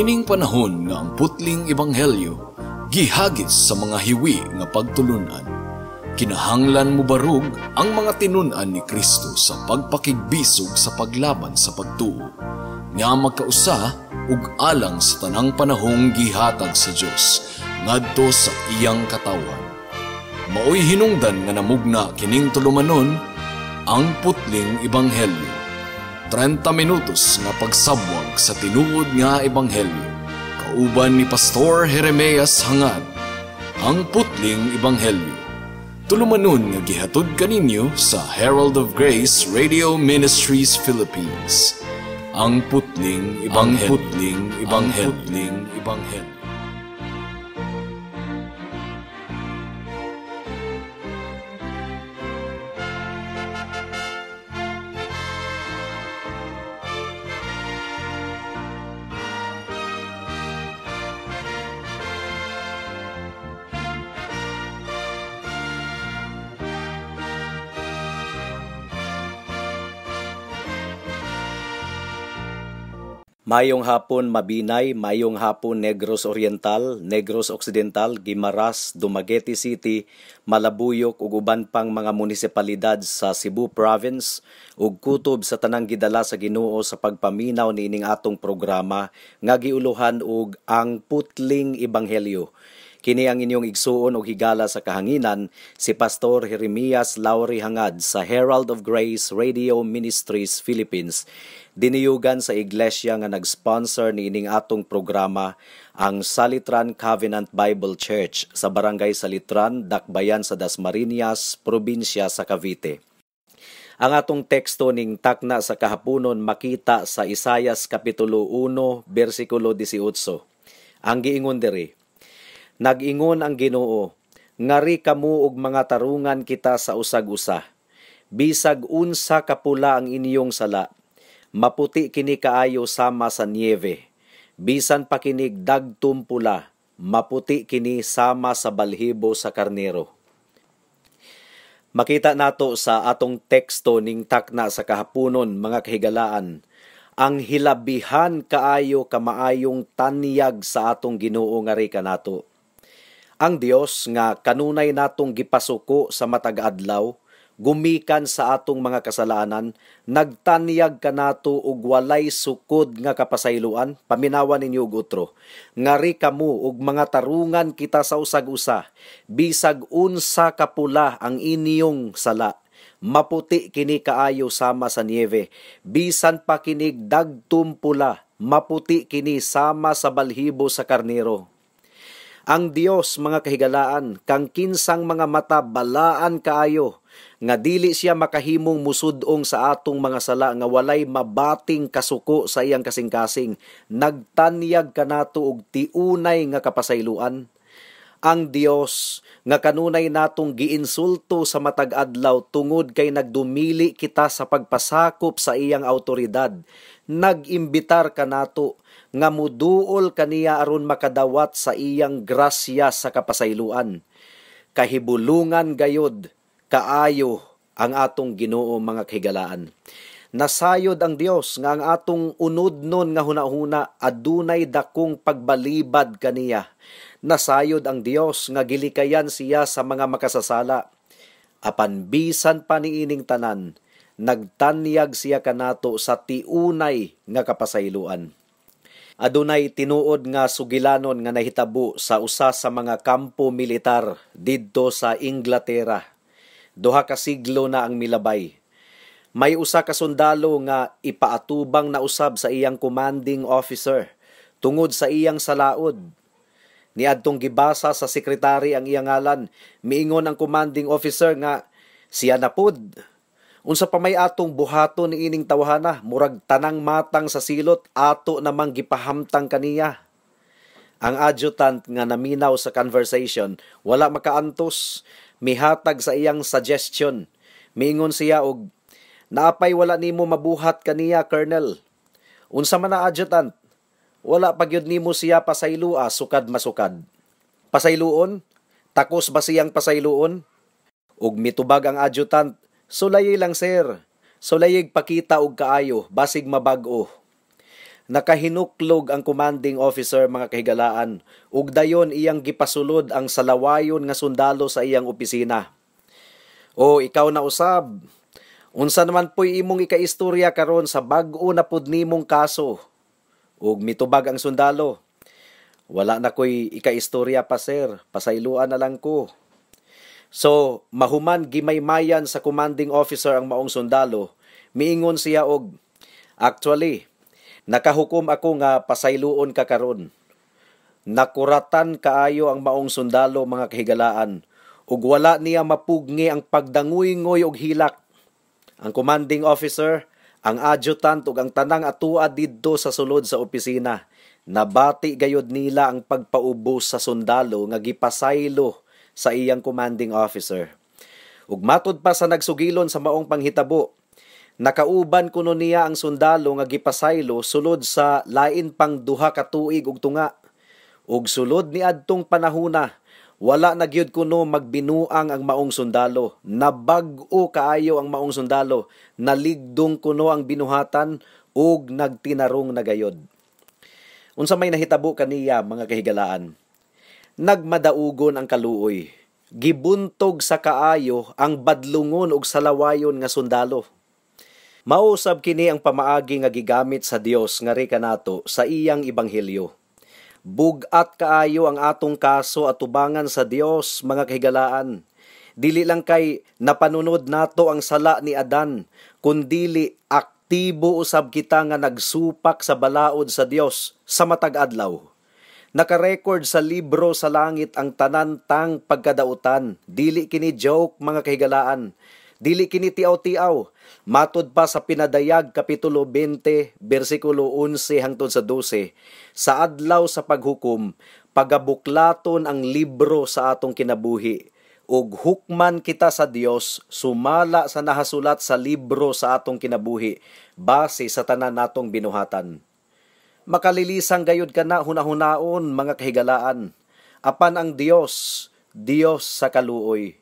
Niining panahon nga ang putling ebanghelyo gihagis sa mga hiwi nga pagtulunan. Kinahanglan mo barug ang mga tinunan ni Kristo sa pagpakigbisog sa paglaban sa pagtuo, nga magkausa ug alang sa tanang panahong gihatag sa Dios ngadto sa iyang katawan. Maoy hinungdan nga namugna kining tulumanon ang putling ebanghelyo. 30 minutos nga pagsabwag sa tinuod nga ebanghelyo. Kauban ni Pastor Jeremias Hangad, ang putling ebanghelyo. Tulumanon nga gihatod kaninyo sa Herald of Grace Radio Ministries Philippines. Ang putling ebanghelyo. Ang putling ebanghelyo. Mayong hapon Mabinay, mayong hapon Negros Oriental, Negros Occidental, Guimaras, Dumaguete City, Malabuyok ug uban pang mga munisipalidad sa Cebu Province ug kutob sa tanang gidala sa Ginoo sa pagpaminaw niining atong programa nga giuluhan og ang putling ebanghelyo. Kini ang inyong igsuon og higala sa kahanginan si Pastor Jeremias Lauri Hangad sa Herald of Grace Radio Ministries Philippines. Diniyugan sa iglesia nga nag-sponsor niining atong programa ang Salitran Covenant Bible Church sa Barangay Salitran, Dakbayan sa Dasmariñas, probinsya sa Cavite. Ang atong teksto ning takna sa kahaponon makita sa Isaias Kapitulo 1, versikulo 18. Ang giingon diri, nag-ingon ang Ginoo, ngari kamo og mga tarungan kita sa usag-usa. Bisag unsa kapula ang inyong sala, maputi kini kaayo sama sa niebe. Bisan pa kinig dagtum pula, maputi kini sama sa balhibo sa karnero. Makita nato sa atong teksto ning takna sa kahaponon mga kahigalaan, ang hilabihan kaayo kamaayong tanyag sa atong Ginoo ngari kanato. Ang Dios nga kanunay natong gipasuko sa matag adlaw, gumikan sa atong mga kasalanan, nagtanyag kanato og walay sukod nga kapasayloan, paminawan ninyo og utro. Ngari kamo og mga tarungan kita sa usag-usa, bisag unsa kapula ang inyong sala, maputi kini kaayo sama sa niebe, bisan pa kinig dagtum pula, maputi kini sama sa balhibo sa karnero. Ang Dios mga kahigalaan, kang kinsang mga mata balaan kaayo, nga dili siya makahimong musudong sa atong mga sala nga walay mabating kasuko sa iyang kasing-kasing, nagtanyag kanato og tiunay nga kapasayloan. Ang Dios nga kanunay natong giinsulto sa matag adlaw tungod kay nagdumili kita sa pagpasakop sa iyang awtoridad, nag-imbitar kanato nga muduol kaniya aron makadawat sa iyang grasya sa kapasayloan. Kahibulungan gayod kaayo ang atong Ginoo mga kahigalaan. Nasayod ang Dios nga ang atong unodnon nga hunahuna adunay dakong pagbalibad kaniya. Nasayod ang Dios nga gilikayan siya sa mga makasasala. Apan bisan pa niining tanan, nagtanyag siya kanato sa tiunay nga kapasayloan. Adunay tinuod nga sugilanon nga nahitabo sa usa sa mga kampo militar didto sa Inglaterra. 2 ka siglo na ang milabay. May usa ka sundalo nga ipaatubang na usab sa iyang commanding officer tungod sa iyang salaod. Niadtong gibasa sa sekretary ang iyang ngalan, miingon ang commanding officer nga siya na pod. Unsa pa may atong buhaton niining tawhana, murag tanang matang sa silot, ato namang gipahamtang kaniya. Ang adjutant nga naminaw sa conversation, wala makaantos, mihatag sa iyang suggestion. Miingon siya og, naapay wala nimo mabuhat kaniya, Colonel. Unsa man na adjutant, wala pagyud nimo siya pasaylua, sukad masukad. Pasayluon? Takos ba siyang pasayluon? Ug mitubag ang adjutant, sulayay lang sir, sulayig pakita og kaayo, basig mabag-o. Nakahinuklog ang commanding officer mga kahigalaan, ug dayon iyang gipasulod ang salawayon nga sundalo sa iyang opisina. O ikaw na usab, unsa naman po'y imong ikaistorya karon sa bag-o na pud nimong kaso? Ug mitubag ang sundalo, wala na ko'y ikaistorya pa sir, pasayloan na lang ko. So, mahuman gimaymayan sa commanding officer ang maong sundalo, miingon siya og, actually, nakahukom ako nga pasayloon ka karon. Nakuratan kaayo ang maong sundalo mga kahigalaan, ug wala niya mapugni ang pagdanguy-ngoy og hilak. Ang commanding officer, ang adjutant ug ang tanang atua didto sa sulod sa opisina, nabati gayud nila ang pagpaubos sa sundalo nga gipasaylo sa iyang commanding officer. Ug matud pa sa nagsugilon sa maong panghitabo, nakauban kuno niya ang sundalo nga gipasaylo sulod sa lain pang 2 ka tuig ug tunga. Ug sulod ni adtong panahona, wala na gyud kuno magbinuang ang maong sundalo. Nabag-o kaayo ang maong sundalo, naligdong kuno ang binuhatan ug nagtinarong na gayod. Unsa may nahitabo kaniya mga kahigalaan? Nagmadaugon ang kaluoy. Gibuntog sa kaayo ang badlungon ug salawayon nga sundalo. Mausab kini ang pamaagi nga gigamit sa Dios nga kanato sa iyang ebanghelyo. Bugat kaayo ang atong kaso at tubangan sa Dios mga kahigalaan. Dili lang kay napanunod nato ang sala ni Adan, kundili aktibo usab kita nga nagsupak sa balaod sa Dios sa matag adlaw. Nakarecord sa libro sa langit ang tanantang pagkadautan. Dili kini joke mga kahigalaan. Dili kini tiaw-tiaw. Matud pa sa Pinadayag Kapitulo 20, versikulo 11 hangtod sa 12, sa adlaw sa paghukom, pagabuklaton ang libro sa atong kinabuhi, ug hukman kita sa Dios, sumala sa nahasulat sa libro sa atong kinabuhi, base sa tanan natong binuhatan. Makalilisang gayud kana hunahunaon mga kahigalaan, apan ang Dios, Dios sa kaluoy.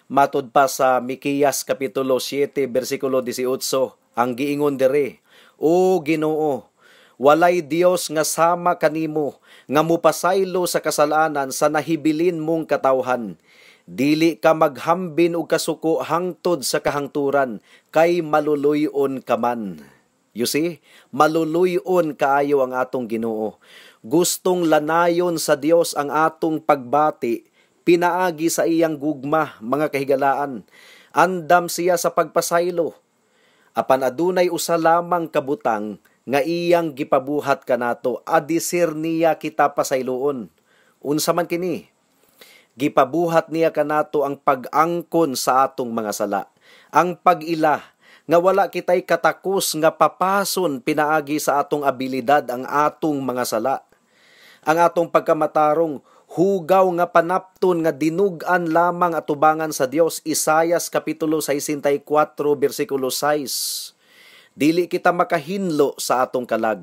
Matud pa sa Mikiyas Kapitulo 7, versikulo 18, ang giingon dere, O Ginoo, walay Dios nga sama kanimo, nga mupasaylo sa kasalanan sa nahibilin mong katawhan. Dili ka maghambin og kasuko hangtod sa kahangturan, kay maluluyon ka man. You see, maluluyon kaayo ang atong Ginoo. Gustong lanayon sa Dios ang atong pagbati, pinaagi sa iyang gugma, mga kahigalaan. Andam siya sa pagpasaylo. Apan adunay usa lamang kabutang nga iyang gipabuhat kanato, adisir niya kita pasayloon. Unsa man kini? Gipabuhat niya kanato ang pag-angkon sa atong mga sala. Ang pag-ila nga wala kitay katakos nga papason pinaagi sa atong abilidad ang atong mga sala. Ang atong pagkamatarong hugaw nga panapton nga dinugan lamang atubangan sa Dios. Isayas Kapitulo 64, versikulo 6. Dili kita makahinlo sa atong kalag.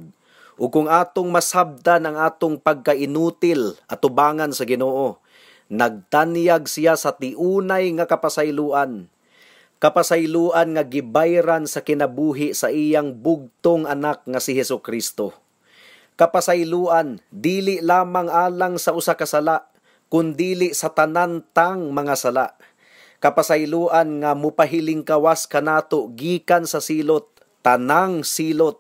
O kung atong masabdan ang atong pagkainutil atubangan sa Ginoo, nagtanyag siya sa tiunay nga kapasayloan. Kapasayloan nga gibayran sa kinabuhi sa iyang bugtong anak nga si Hesukristo. Kapasayloan, dili lamang alang sa usa ka sala, kundili sa tanantang mga sala. Kapasayloan nga mupahiling kawas kanato gikan sa silot, tanang silot.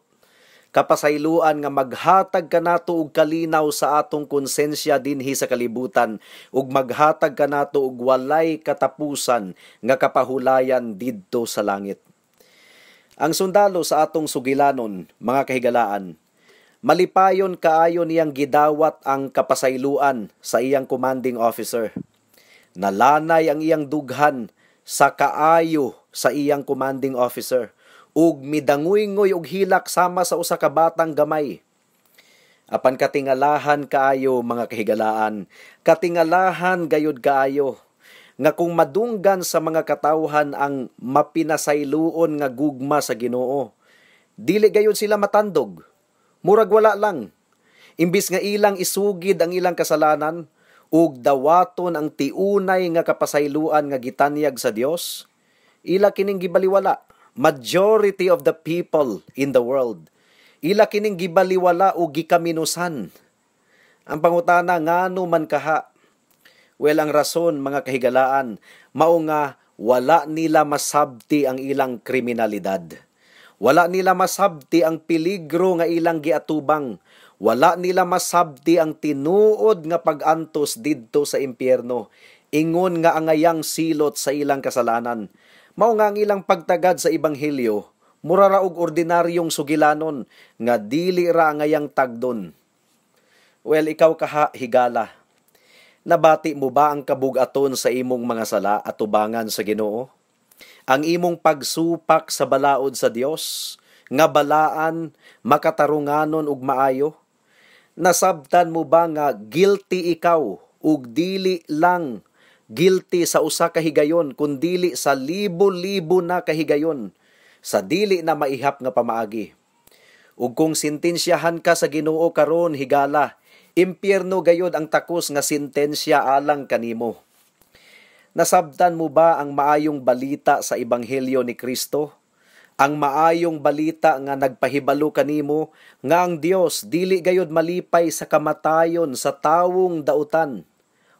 Kapasayloan nga maghatag kanato og kalinaw sa atong konsensya dinhi sa kalibutan, ug maghatag kanato og walay katapusan nga kapahulayan didto sa langit. Ang sundalo sa atong sugilanon, mga kahigalaan, malipayon kaayo niyang gidawat ang kapasayloan sa iyang commanding officer. Nalanay ang iyang dughan sa kaayo sa iyang commanding officer, ug midanguy-ngoy og hilak sama sa usa ka batang gamay. Apan katingalahan kaayo mga kahigalaan, katingalahan gayud kaayo, nga kung madunggan sa mga katawhan ang mapinasayloon nga gugma sa Ginoo, dili gayud sila matandog. Murag wala lang. Imbis nga ilang isugid ang ilang kasalanan, ug dawaton ang tiunay nga kapasayloan nga gitanyag sa Dios, ila kining gibaliwala. Majority of the people in the world, ila kining gibaliwala o gikaminusan. Ang pangutana, ngano man kaha? Well, ang rason, mga kahigalaan, mao nga wala nila masabti ang ilang kriminalidad. Wala nila masabti ang peligro nga ilang giatubang. Wala nila masabti ang tinuod nga pag-antos didto sa impyerno. Ingon nga angayang silot sa ilang kasalanan. Mao nga ang ilang pagtagad sa ebanghelyo, mura ra og ordinaryong sugilanon nga dili ra angayang tagdon. Well, ikaw kaha higala. Nabati mo ba ang kabug-aton sa imong mga sala at tubangan sa Ginoo? Ang imong pagsupak sa balaod sa Dios, nga balaan, makatarunganon ug maayo? Nasabtan mo ba nga guilty ikaw ug dili lang guilty sa usa ka higayon kundili sa libo-libo na kahigayon sa dili na maihap nga pamaagi? Ug kung sintensyahan ka sa Ginoo karon higala, impyerno gayod ang takos nga sentensya alang kanimo. Nasabtan mo ba ang maayong balita sa ebanghelyo ni Kristo? Ang maayong balita nga nagpahibalo kanimo nga ang Dios dili gayod malipay sa kamatayon sa tawong dautan.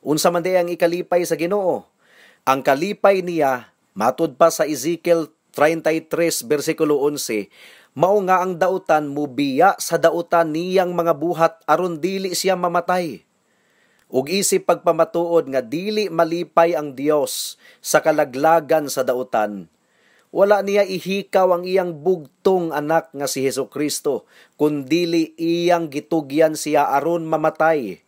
Unsa man di ang ikalipay sa Ginoo? Ang kalipay niya matud pa sa Ezekiel 33 bersikulo 11, mao nga ang dautan mubiya sa dautan niyang mga buhat aron dili siya mamatay. Ug isip pagpamatuod nga dili malipay ang Dios sa kalaglagan sa dautan, wala niya ihikaw ang iyang bugtong anak nga si Hesukristo, kundili iyang gitugyan siya aron mamatay,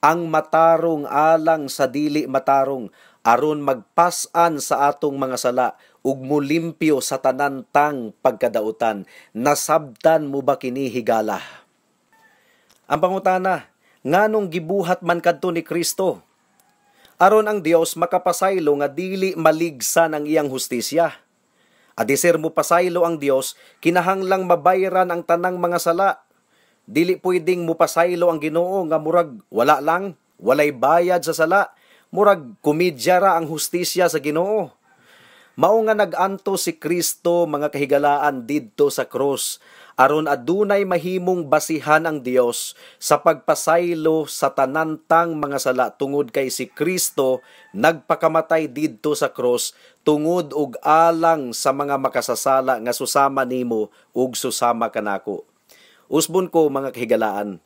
ang matarong alang sa dili matarong, aron magpasan sa atong mga sala ug mulimpyo sa tanantang pagkadautan. Nasabtan mo ba kini higala? Ang pangutana, nganong gibuhat man kadto ni Kristo? Aron ang Dios makapasaylo nga dili maligsan ang iyang hustisya. Adisir mo pasaylo ang Dios, kinahanglang mabayaran ang tanang mga sala. Dili pwedeng mo pasaylo ang Ginoo nga murag wala lang, walay bayad sa sala, murag komedya ra ang hustisya sa Ginoo. Mao nga nag-anto si Kristo, mga kahigalaan, didto sa krus, aron adunay mahimong basihan ang Dios sa pagpasaylo sa tanantang mga sala tungod kay si Kristo nagpakamatay didto sa krus tungod og alang sa mga makasasala nga susama nimo ug susama kanako. Usbon ko, mga kahigalaan,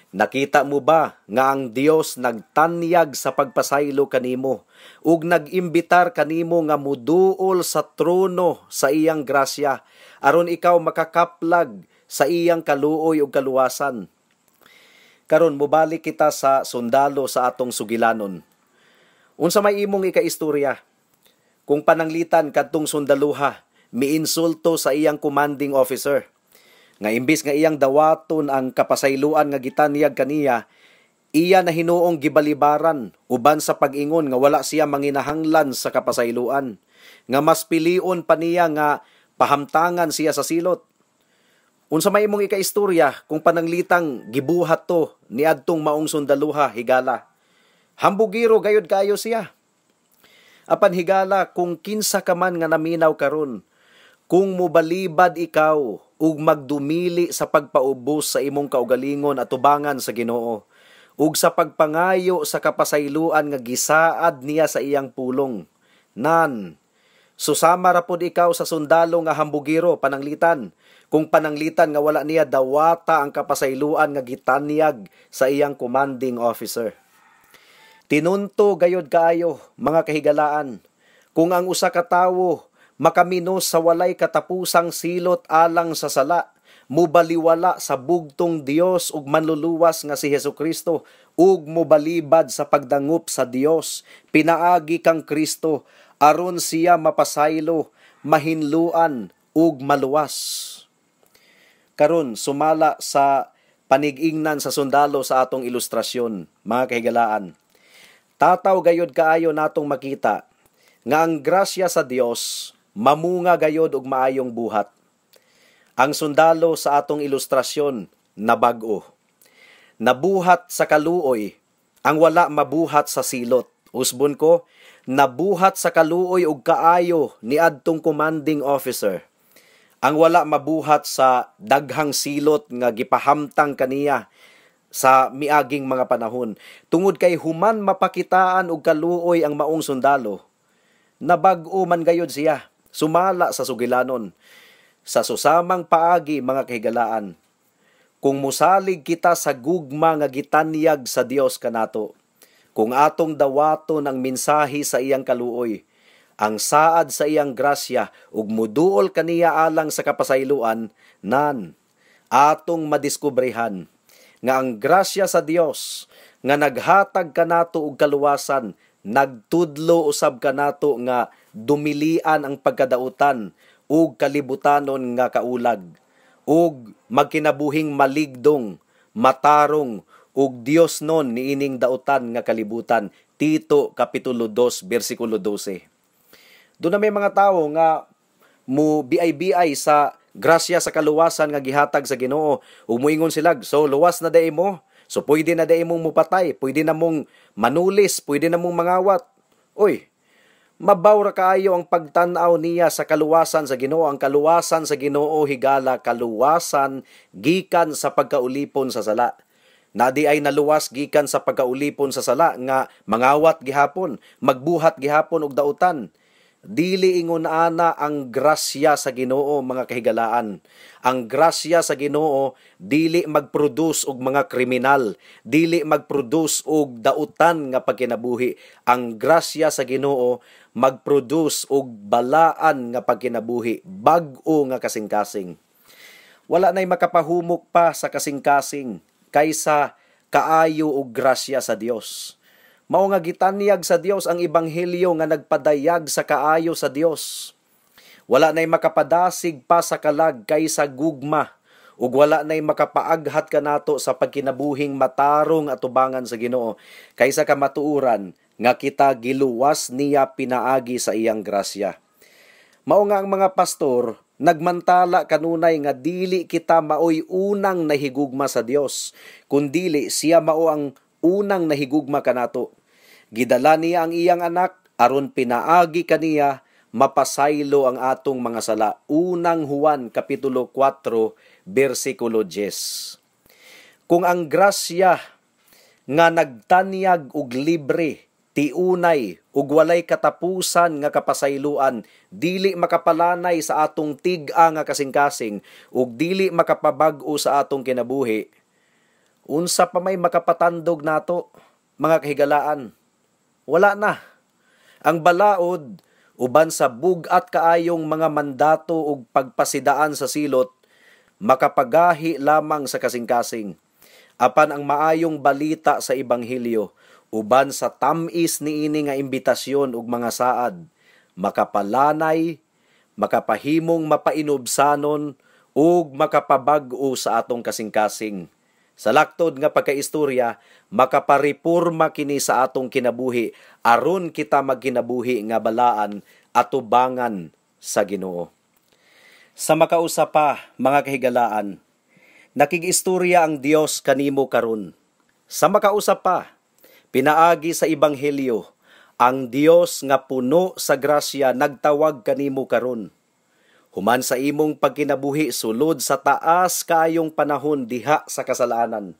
nakita mo ba nga ang Dios nagtanyag sa pagpasaylo kanimo ug nag-imbitar kanimo nga muduol sa trono sa iyang grasya aron ikaw makakaplag sa iyang kaluoy ug kaluwasan? Karon mobalik kita sa sundalo sa atong sugilanon. Unsa may imong ikaistorya? Kung pananglitan kadtong sundaluha, miinsulto sa iyang commanding officer, nga imbis nga iyang dawaton ang kapasayloan nga gitanyag kaniya, iya na hinuong gibalibaran uban sa pag-ingon nga wala siya manginahanglan sa kapasayloan, nga mas pilion pa niya nga pahamtangan siya sa silot. Unsa may imong ikaistorya kung pananglitang gibuhat to ni adtong maong sundaluha higala? Hambugiro gayud kayo siya. Apan higala, kung kinsa ka man nga naminaw karon, kung mubalibad ikaw ug magdumili sa pagpaubos sa imong kaugalingon at tubangan sa Ginoo, ug sa pagpangayo sa kapasayloan nga gisaad niya sa iyang pulong, nan, susama ra pod ikaw sa sundalo nga hambugiro pananglitan, kung pananglitan nga wala niya dawata ang kapasayloan nga gitanyag sa iyang commanding officer. Tinunto gayod kaayo, mga kahigalaan, kung ang usa ka tawo makaminos sa walay katapusang silot alang sa sala, mubaliwala sa bugtong Dios ug manluluwas nga si Hesukristo, ug mobalibad sa pagdangup sa Dios, pinaagi kang Kristo aron siya mapasaylo, mahinluan ug maluwas. Karon sumala sa panig-ingnan sa sundalo sa atong ilustrasyon, mga kahigalaan, tataw gayod kaayo natong makita nga ang grasya sa Dios mamunga gayod og maayong buhat. Ang sundalo sa atong ilustrasyon nabag-o. Nabuhat sa kaluoy ang wala mabuhat sa silot. Usbon ko, nabuhat sa kaluoy og kaayo ni adtong commanding officer. Ang wala mabuhat sa daghang silot nga gipahamtang kaniya sa miaging mga panahon. Tungod kay human mapakitaan og kaluoy ang maong sundalo, nabag-o man gayud siya, sumala sa sugilanon. Sa susamang paagi mga kahigalaan, kung musalig kita sa gugma nga gitanyag sa Dios kanato, kung atong dawaton ang mensahe sa iyang kaluoy, ang saad sa iyang grasya ug muduol kaniya alang sa kapasayloan, nan atong madiskubrehan nga ang grasya sa Dios nga naghatag kanato og kaluwasan, nagtudlo usab kanato nga dumilian ang pagkadautan ug kalibutanon nga kaulag, ug magkinabuhing maligdong, matarong ug Dios non niining dautan nga kalibutan. Tito kapitulo 2 bersikulo 12. Doon na may mga tao nga mo biay-biay sa grasya sa kaluwasan nga gihatag sa Ginoo, ug moingon sila, so luwas na day mo, so pwede na day mong mupatay, pwede na mong manulis, pwede na mong mangawat. Oy, mabawra kaayo ang pagtan-aw niya sa kaluwasan sa Ginoo. Ang kaluwasan sa Ginoo higala kaluwasan gikan sa pagkaulipon sa sala. Nadi ay naluwas gikan sa pagkaulipon sa sala nga mangawat gihapon, magbuhat gihapon og dautan. Dili ingon ana ang grasya sa Ginoo mga kahigalaan. Ang grasya sa Ginoo dili magproduce og mga kriminal, dili magproduce og dautan nga pagkinabuhi. Ang grasya sa Ginoo magproduce og balaan nga pagkinabuhi, bag-o nga kasing-kasing. Wala nay makapahumok pa sa kasing-kasing kaysa kaayo og grasya sa Dios. Mao nga gitanyag sa Dios ang ebanghelyo nga nagpadayag sa kaayo sa Dios. Wala nay makapadasig pa sa kalag kaysa gugma, ug wala nay makapaaghat kanato sa pagkinabuhing matarong atubangan sa Ginoo kaysa kamatuoran nga kita giluwas niya pinaagi sa iyang grasya. Mao nga ang mga pastor nagmantala kanunay nga dili kita maoy unang nahigugma sa Dios, kundili siya mao ang unang nahigugma kanato. Gidala niya ang iyang anak aron pinaagi kaniya mapasaylo ang atong mga sala. Unang Juan kapitulo 4 bersikulo 10. Kung ang grasya nga nagtanyag og libre, tiunay ug walay katapusan nga kapasayloan, dili makapalanay sa atong tig-a nga kasing-kasing ug dili makapabag-o sa atong kinabuhi, unsa pa may makapatandog nato mga kahigalaan? Wala na. Ang balaod uban sa bugat kaayong mga mandato ug pagpasidaan sa silot makapagahi lamang sa kasing-kasing. Apan ang maayong balita sa ebanghelyo uban sa tamis niini nga imbitasyon ug mga saad, makapalanay, makapahimong mapainubsanon ug makapabag-o sa atong kasing-kasing. Sa laktod nga pagkaistorya, makaparepurma kini sa atong kinabuhi aron kita magkinabuhi nga balaan atubangan sa Ginoo. Sa makausa pa, mga kahigalaan, nakig-istorya ang Dios kanimo karon. Sa makausa pa, pinaagi sa ebanghelyo, ang Dios nga puno sa grasya nagtawag kanimo karon. Human sa imong pagkinabuhi sulod sa taas kaayong panahon diha sa kasalanan.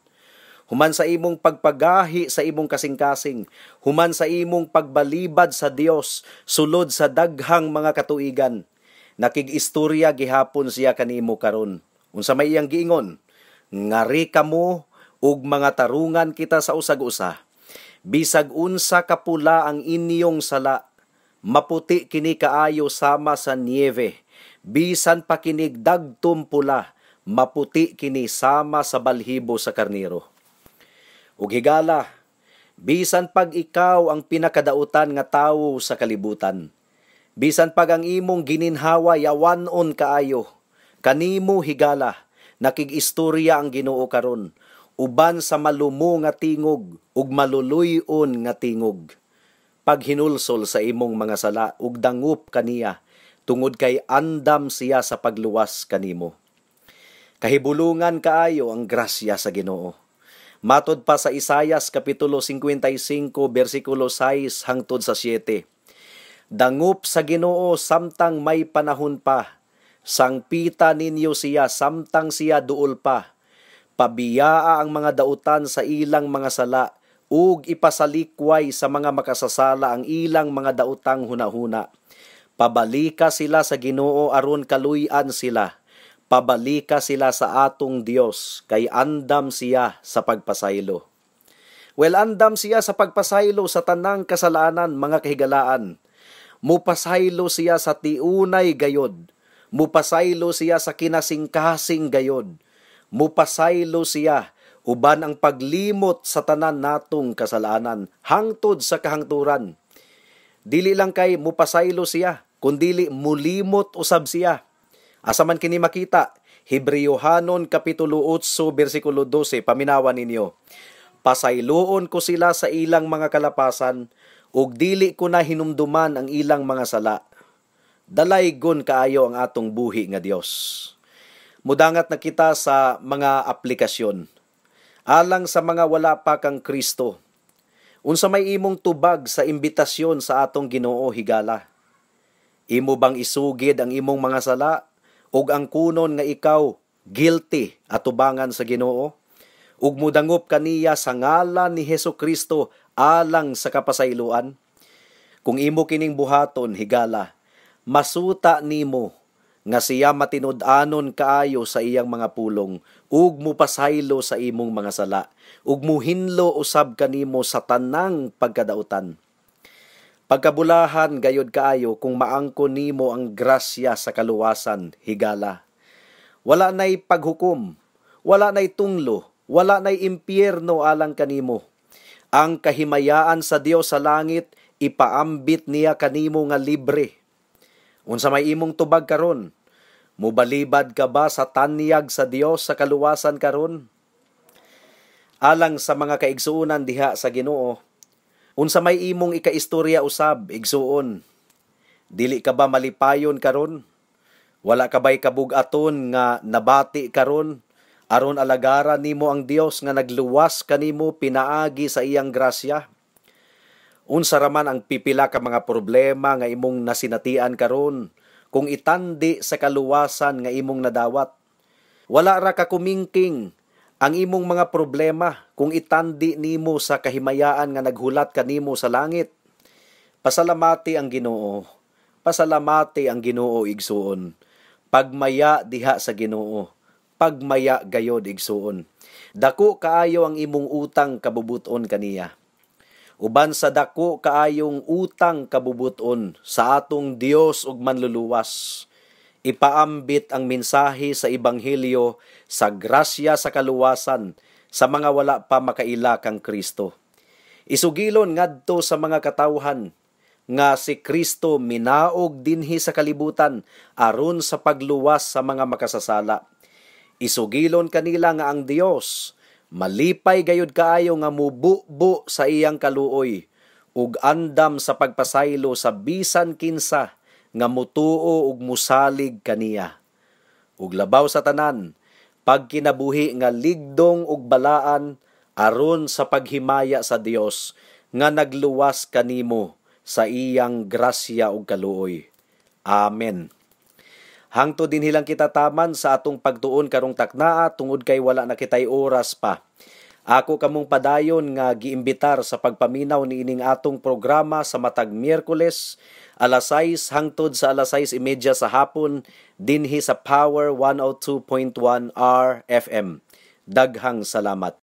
Human sa imong pagpagahi sa imong kasing-kasing, human sa imong pagbalibad sa Dios sulod sa daghang mga katuigan, nakig-istorya gihapon siya kanimo karon. Unsa may iyang giingon? Ngari kamo ug mga tarungan kita sa usag-usa. Bisag unsa kapula ang inyong sala, maputi kini kaayo sama sa niebe. Bisan pa kinig dagtom pula, maputi kini sama sa balhibo sa karnero. Ug higala, bisan pag ikaw ang pinakadautan nga tawo sa kalibutan, bisan pag ang imong gininhawa yawanon kaayo, kanimo higala, nakig-istorya ang Ginoo karon, uban sa malumo nga tingog ug maluluy-on nga tingog. Paghinulsol sa imong mga sala ug dangup kaniya, tungod kay andam siya sa pagluwas kanimo. Kahibulungan kaayo ang grasya sa Ginoo. Matod pa sa Isaias kapitulo 55 bersikulo 6 hangtod sa 7. Dangup sa Ginoo samtang may panahon pa, Sangpita ninyo siya samtang siya duol pa. Pabiyaa ang mga dautan sa ilang mga sala, ug ipasalikway sa mga makasasala ang ilang mga dautang hunahuna. Pabalika sila sa Ginoo aron kaluy-an sila. Pabalika sila sa atong Dios, kay andam siya sa pagpasaylo. Well, andam siya sa pagpasaylo sa tanang kasalanan, mga kahigalaan. Mupasaylo siya sa tiunay gayod. Mupasaylo siya sa kinasingkasing gayod. Mupasaylo siya uban ang paglimot sa tanan natong kasalanan hangtod sa kahangturan. Dili lang kay mupasaylo siya, kundili mulimot usab siya. Asa man kini makita? Hebreohanon kapitulo 8 bersikulo 12, paminawan ninyo. Pasayloon ko sila sa ilang mga kalapasan, ug dili ko na hinumduman ang ilang mga sala. Dalaygon kaayo ang atong buhi nga Dios. Mudangat na kita sa mga aplikasyon. Alang sa mga wala pa kang Kristo, unsa may imong tubag sa imbitasyon sa atong Ginoo higala? Imo bang isugid ang imong mga sala, ug ang kunon nga ikaw guilty atubangan sa Ginoo? Ug mudangop kaniya sa ngalan ni Hesukristo alang sa kapasayloan? Kung imo kining buhaton higala, masuta nimo nga siya matinud-anon kaayo sa iyang mga pulong, ug mupasaylo sa imong mga sala, ug muhinlo usab kanimo sa tanang pagkadautan. Pagkabulahan gayod kaayo kung maangkon nimo ang grasya sa kaluwasan higala. Wala nay paghukom, wala nay tunglo, wala nay impyerno alang kanimo. Ang kahimayaan sa Dios sa langit ipaambit niya kanimo nga libre. Unsa may imong tubag karon? Mubalibad ka ba sa tanyag sa Dios sa kaluwasan karon? Alang sa mga kaigsuonan diha sa Ginoo, unsa may imong ikaistorya usab, igsuon? Dili ka ba malipayon karon? Wala ka ba'y kabug-aton nga nabati karon? Aron alagaran nimo ang Dios nga nagluwas kanimo pinaagi sa iyang grasya? Unsa raman ang pipila ka mga problema nga imong nasinatian karon kung itandi sa kaluwasan nga imong nadawat? Wala ra ka kumingking ang imong mga problema kung itandi nimo sa kahimayaan nga naghulat kanimo sa langit. Pasalamati ang Ginoo. Pasalamati ang Ginoo, igsuon. Pagmaya diha sa Ginoo. Pagmaya gayod, igsuon. Dako kaayo ang imong utang kabubuton kaniya. Uban sa dako kaayong utang kabubuton sa atong Dios ug manluluwas, ipaambit ang mensahe sa Ebanghelyo sa grasya sa kaluwasan sa mga wala pa makaila kang Kristo. Isugilon ngadto sa mga katawhan nga si Kristo minaog dinhi sa kalibutan aron sa pagluwas sa mga makasasala. Isugilon kanila nga ang Dios malipay gayud kaayo nga mububo sa iyang kaluoy ug andam sa pagpasaylo sa bisan kinsa nga mutuo ug musalig kaniya. Ug labaw sa tanan, pagkinabuhi nga ligdong ug balaan aron sa paghimaya sa Dios nga nagluwas kanimo sa iyang grasya ug kaluoy. Amen. Hangtod din hilang kita taman sa atong pagtuon karong taknaa tungod kay wala na kitay oras pa. Ako kamong padayon nga giimbitar sa pagpaminaw niining atong programa sa matag Miyerkules, alas 6 hangtod sa alas 6:30 sa hapon dinhi sa Power 102.1 RFM. Daghang salamat.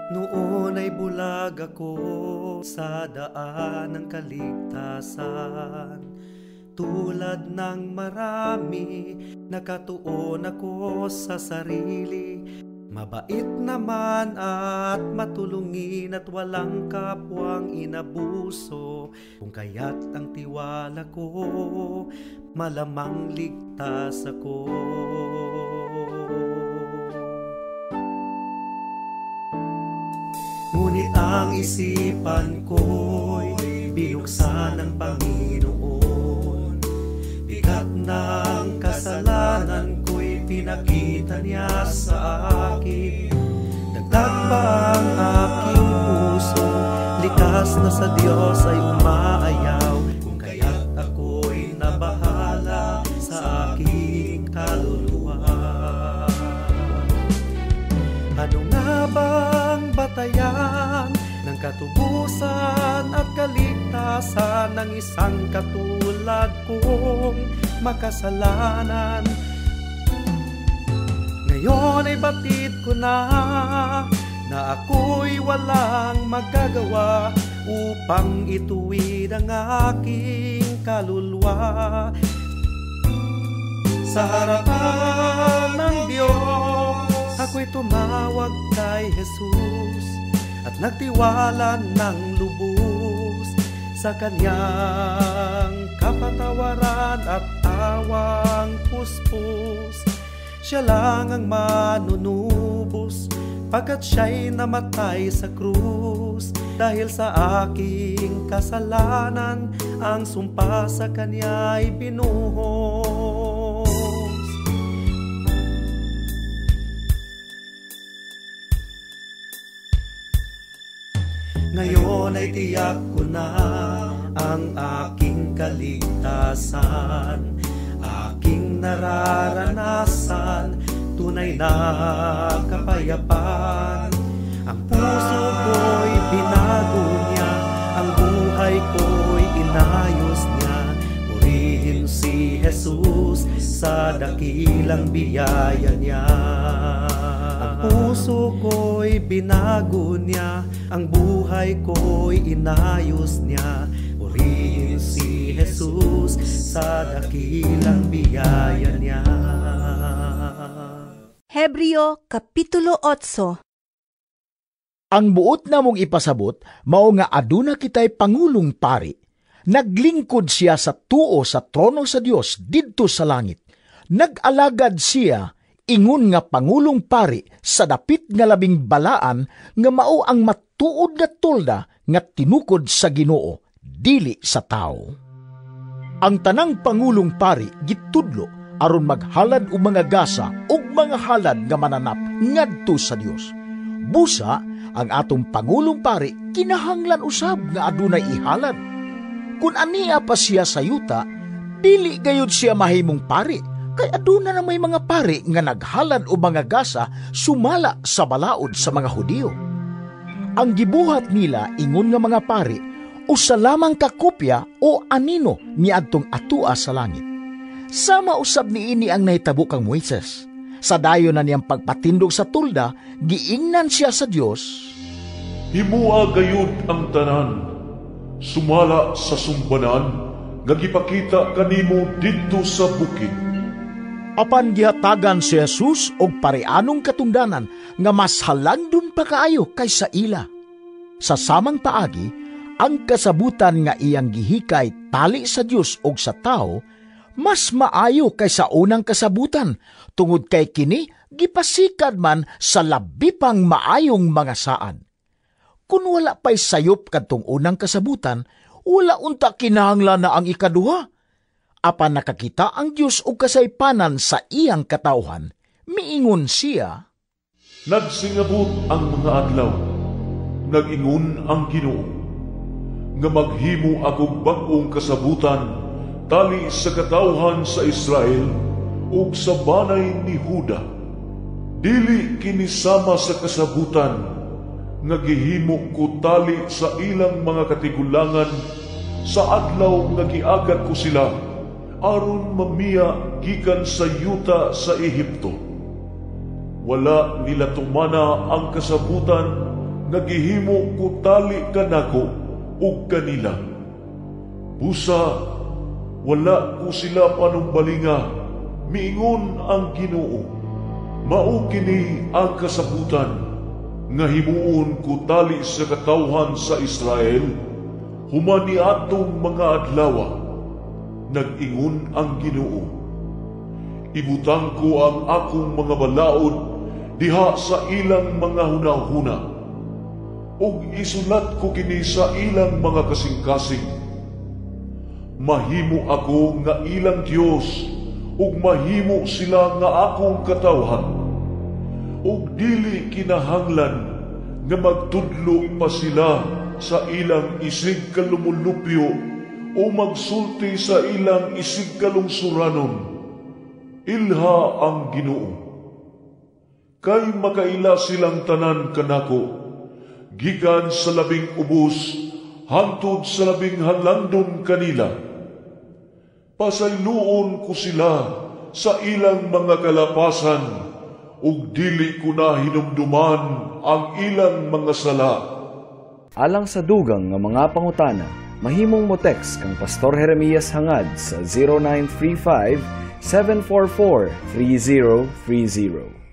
Noon ay bulag ako sa daan ng kaligtasan. Tulad ng marami, nakatuon ako sa sarili. Mabait naman at matulungin at walang kapwang inabuso. Kung kaya't ang tiwala ko, malamang ligtas ako. Ngunit ang isipan ko'y binuksan ng Panginoon. Bigat ng kasalanan ko'y pinakita niya sa akin. Dagdag pa ang aking puso, likha Madalas na sa Diyos ay umaayaw, kung kaya't ako'y nabahala sa aking kaluluwa. Ano nga bang batayan ng katubusan at kaligtasan ng isang katulad kong makasalanan? Ngayon ay batid ko na ako'y walang magagawa upang ituwid ang aking kaluluwa. Sa harapan ng Diyos, ako'y tumawag kay Jesus at nagtiwala ng lubos sa Kanyang kapatawaran at tawang puspos. Siya lang ang manunubos, pagkat siya'y namatay sa krus. Dahil sa aking kasalanan, ang sumpa sa Kanya'y binuhos. Ngayon ay tiyak ko na ang aking kaligtasan, aking nararanasan, tunay na kapayapaan. Ang puso ko'y binago niya, ang buhay ko'y inayos niya. Purihin si Jesus sa dakilang biyaya niya. Ang puso ko'y binago niya, ang buhay ko'y inayos niya. Purihin si Jesus sa dakilang biyaya niya. Hebreo Kapitulo 8. Ang buot na mong ipasabot, mao nga aduna kitay Pangulong Pari. Naglingkod siya sa tuo sa trono sa Dios didto sa langit. Nag-alagad siya, ingon nga Pangulong Pari, sa dapit nga labing balaan, nga mao ang matuod nga tolda nga tinukod sa Ginoo, dili sa tao. Ang tanang Pangulong Pari gitudlo aron maghalad og mga gasa ug mga halad nga mananap ngadto sa Dios. Busa, ang atong Pangulong Pari kinahanglan usab nga adunay ihalad. Kun aniya pa siya sa yuta, dili gayud siya mahimong pari, kay aduna na may mga pari nga naghalad o mga gasa sumala sa balaod sa mga Hudiyo. Ang gibuhat nila ingon nga mga pari, usa lamang ka kopya o anino niadtong atua sa langit. Sama usab niini ang nahitabo kang Moises. Sa dayon na niyang pagpatindog sa tulda, giingnan siya sa Dios. Himua gayud ang tanan, sumala sa sumbanan, nga gipakita kanimo didto sa bukid. Apan gihatagan si Jesus og pareanong katungdanan nga mas halangdon pa kaayo kaysa ila. Sa samang paagi, ang kasabutan nga iyang gihikay tali sa Dios og sa tao, mas maayo kaysa unang kasabutan, tungod kay kini gipasikad man sa labi pang maayong mga saan. Kung wala pa'y sayop kadtong unang kasabutan, wala unta kinahanglan na ang ikaduha. Apan nakakita ang Dios og kasaypanan sa iyang katawhan, miingon siya, Nagsingabot ang mga adlaw, nag-ingon ang Ginoo, nga maghimo ako bag-ong kasabutan tali sa katawhan sa Israel ug sa banay ni Huda. Dili kinisama sa kasabutan nga gihimo ko tali sa ilang mga katigulangan sa adlaw nga giagat ko sila aron mamiya gikan sa yuta sa Ehipto. Wala nila tumana ang kasabutan nga gihimo ko tali kanako ug kanila. Busa, wala ko sila panumbalinga, miingon ang Ginoo. Mao kini ang kasabutan nga himuon ko tali sa katawhan sa Israel, humani atong mga adlaw. Nag-ingon ang Ginoo. Ibutang ko ang akong mga balaod diha sa ilang mga hunahuna, ug isulat ko kini sa ilang mga kasing-kasing. Mahimo ako nga ilang Dios, ug mahimo sila nga akong katawhan, ug dili kinahanglan nga magtudlo pa sila sa ilang isig kalumulupyo o magsulti sa ilang isig kalungsuranon. Ilha ang Ginoo. Kay makaila silang tanan kanako, gikan sa labing ubos, hantod sa labing halandon kanila. Pasayloon ko sila sa ilang mga kalapasan, ug dili ko na hinumduman ang ilang mga sala. Alang sa dugang nga mga pangutana, mahimong mo text kang Pastor Jeremias hangad sa 0935-744-3030.